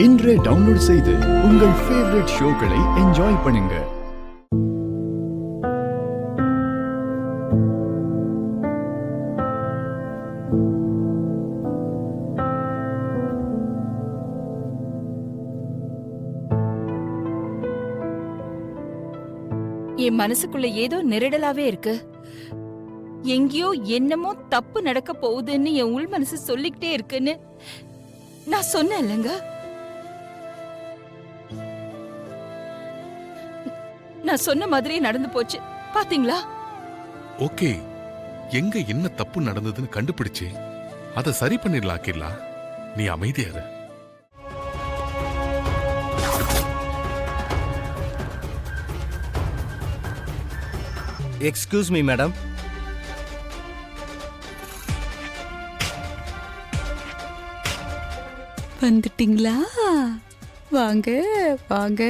இன்றே டவுன்லோட் செய்து உங்கள் ஃபேவரட் ஷோக்களை என்ஜாய் பண்ணுங்க. என் மனசுக்குள்ள ஏதோ நெருடலாவே இருக்கு. எங்கேயோ என்னமோ தப்பு நடக்க போகுதுன்னு என் உள் மனசு சொல்லிக்கிட்டே இருக்குன்னு நான் சொன்னேன் இல்லைங்க. நான் சொன்ன மாதிரியே நடந்து போச்சு பாத்தீங்களா? ஓகே, எங்க என்ன தப்பு நடந்ததுன்னு கண்டுபிடிச்சு அதை சரி பண்ணிடலாம். நீ அமைதியாரு. Excuse me madam. வந்துட்டீங்களா? வாங்க வாங்க.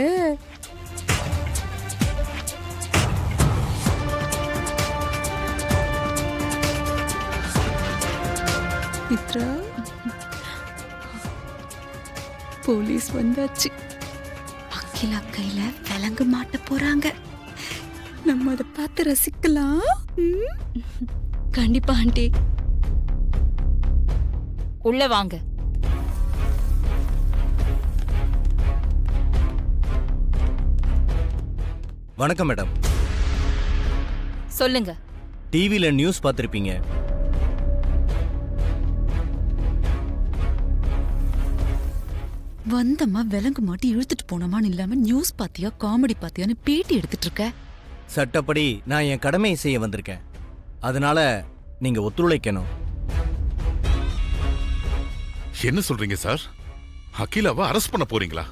மித்ரா, போலீஸ் வந்தாச்சு. அகிலா கையில விலங்கு மாட்ட போறாங்க. நம்ம அதை பார்த்து ரசிக்கலாம். கண்டிப்பா ஆண்டி. உள்ள வாங்க. வணக்கம் மேடம். சொல்லுங்க. டிவில நியூஸ் பார்த்திருப்பீங்க. வந்தம்மா விலங்கு மாட்டி இழுத்துட்டு போனமான்னு இல்லாம நியூஸ் பாத்தியா காமெடி பாத்தியான்னு பேட்டி எடுத்துட்டு இருக்க. சட்டப்படி நான் என் கடமையை செய்ய வந்திருக்கேன். அதனால நீங்க ஒத்துழைக்கணும். என்ன சொல்றீங்க சார்? அகிலாவை அரெஸ்ட் பண்ண போறீங்களா?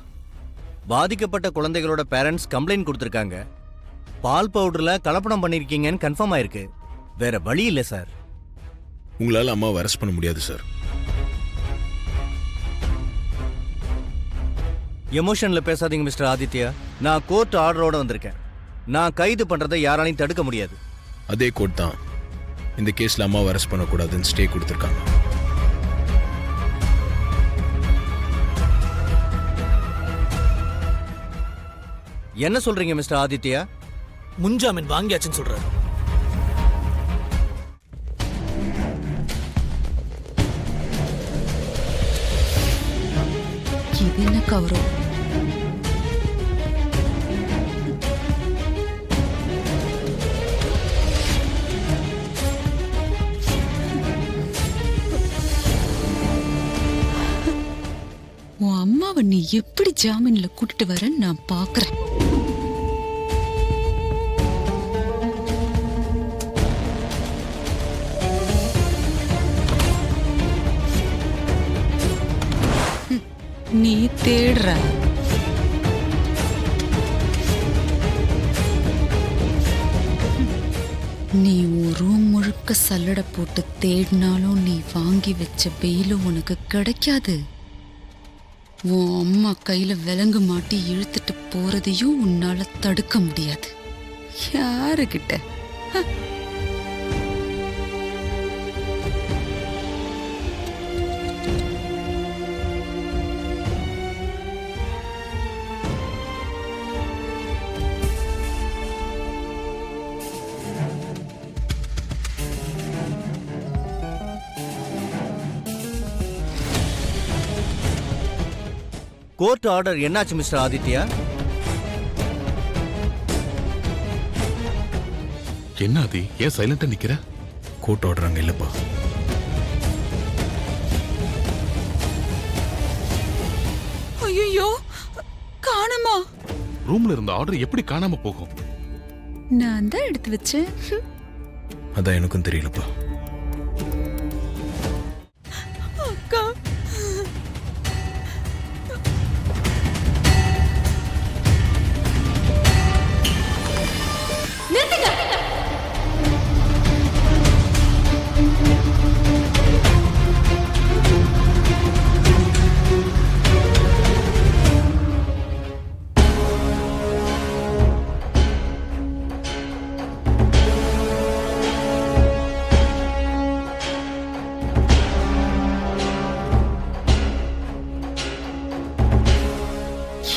பாதிக்கப்பட்ட குழந்தைகளோட பேரண்ட்ஸ் கம்ப்ளைண்ட் கொடுத்திருக்காங்க. பால் பவுடர்ல கலப்படம் பண்ணிருக்கீங்கன்னு கன்ஃபார்ம் ஆயிருக்கு. வேற வழி இல்ல சார். உங்களால அம்மாவை அரெஸ்ட் பண்ண முடியாது சார். எமோஷன்ல பேசாதீங்க மிஸ்டர் ஆதித்யா. நான் கோர்ட் ஆர்டரோட வந்திருக்கேன். நான் கைது பண்றதை யாராலையும் தடுக்க முடியாது. அதே கோர்ட் தான் இந்த கேஸ்ல அம்மாவை அரெஸ்ட் பண்ணக்கூடாதுன்னு ஸ்டே கொடுத்துருக்காங்க. என்ன சொல்றீங்க மிஸ்டர் ஆதித்யா? முன்ஜாமீன் வாங்கியாச்சுன்னு சொல்றாரு. இது என்ன கௌரவம்? உன் அம்மாவை நீ எப்படி ஜாமீன்ல கூட்டிட்டு வரன்னு நான் பாக்குறேன். நீ தேடுற. நீ ஒரு ரூம் முழுக்க சல்லடை போட்டு தேடினாலும் நீ வாங்கி வச்ச பெயிலும் உனக்கு கிடைக்காது. உன் அம்மா கையில விலங்கு மாட்டி இழுத்துட்டு போறதையும் உன்னால தடுக்க முடியாது. யாருகிட்ட? கோர்ட் ஆர்டர் என்னாச்சு மிஸ்டர் ஆதித்யா? என்ன ஆதி, ஏன் சைலண்டா நிக்கிற? கோர்ட் ஆர்டர் அங்க இல்லப்பா. ஐயோ, காணுமா? ரூம்ல இருந்த ஆர்டர் எப்படி காணாம போகும்? நான் தான் எடுத்து வச்சேன். அதான் எனக்கும் தெரியலப்பா. அக்கா,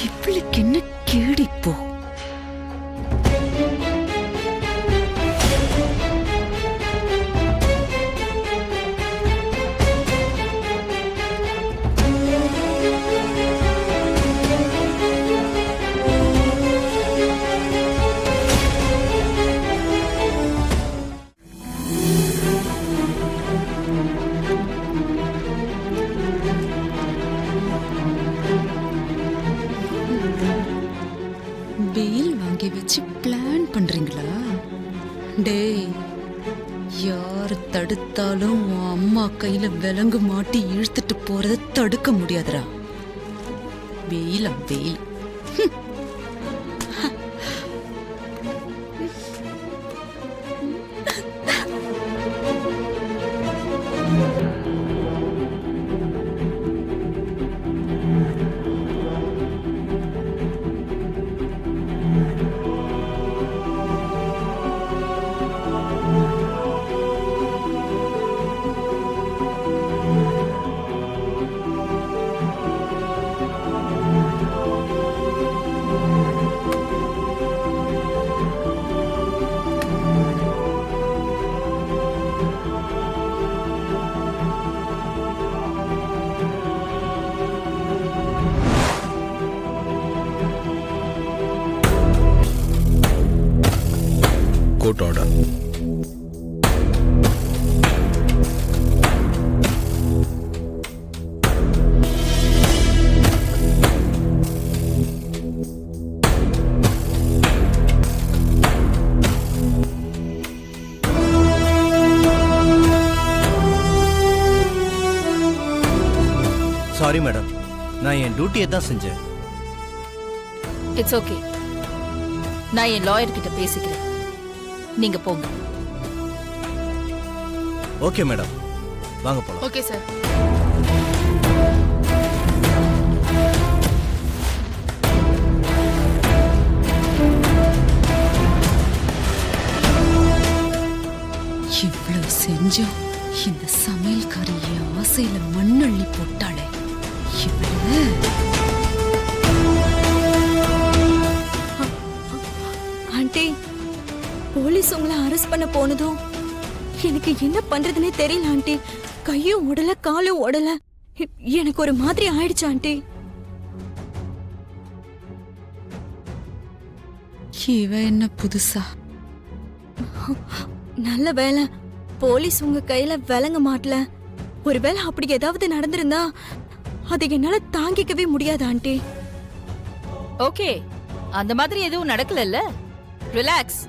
இவளுக்கு என்ன கேடிப்போ? பெயில் வாங்கி வச்சு பிளான் பண்றீங்களா? டேய், யார் தடுத்தாலும் உன் அம்மா கையில விலங்கு மாட்டி இழுத்துட்டு போறத தடுக்க முடியாதுடா. வெயிலா வெயில். Court order. சாரி மேடம், நான் என் டியூட்டியை தான் செஞ்சேன். It's okay. நான் என் லாயர் கிட்ட பேசிக்கிறேன். நீங்க போங்க. ஓகே மேடம், வாங்க போலாம். Okay sir. இவ்வளவு செஞ்சும் இந்த சமையல்காரி என் ஆசையில மண்ணள்ளி போட்டாளே இவளு. ஆண்டி, போலீஸ் உங்களை அரெஸ்ட் பண்ண போனதும் எனக்கு என்ன பண்றதுன்னே தெரியல ஆண்டி. கையும் உடல காலும் உடல எனக்கு ஒரு மாதிரி ஆயிடுச்சு ஆண்டி. இவ என்ன புதுசா? நல்ல வேலை போலீஸ் உங்க கையில விலங்க மாட்டல. ஒருவேளை அப்படி ஏதாவது நடந்திருந்தா அதை என்னால தாங்கிக்கவே முடியாது ஆண்டி. ஓகே, அந்த மாதிரி எதுவும் நடக்கலல்ல? ரிலாக்ஸ்.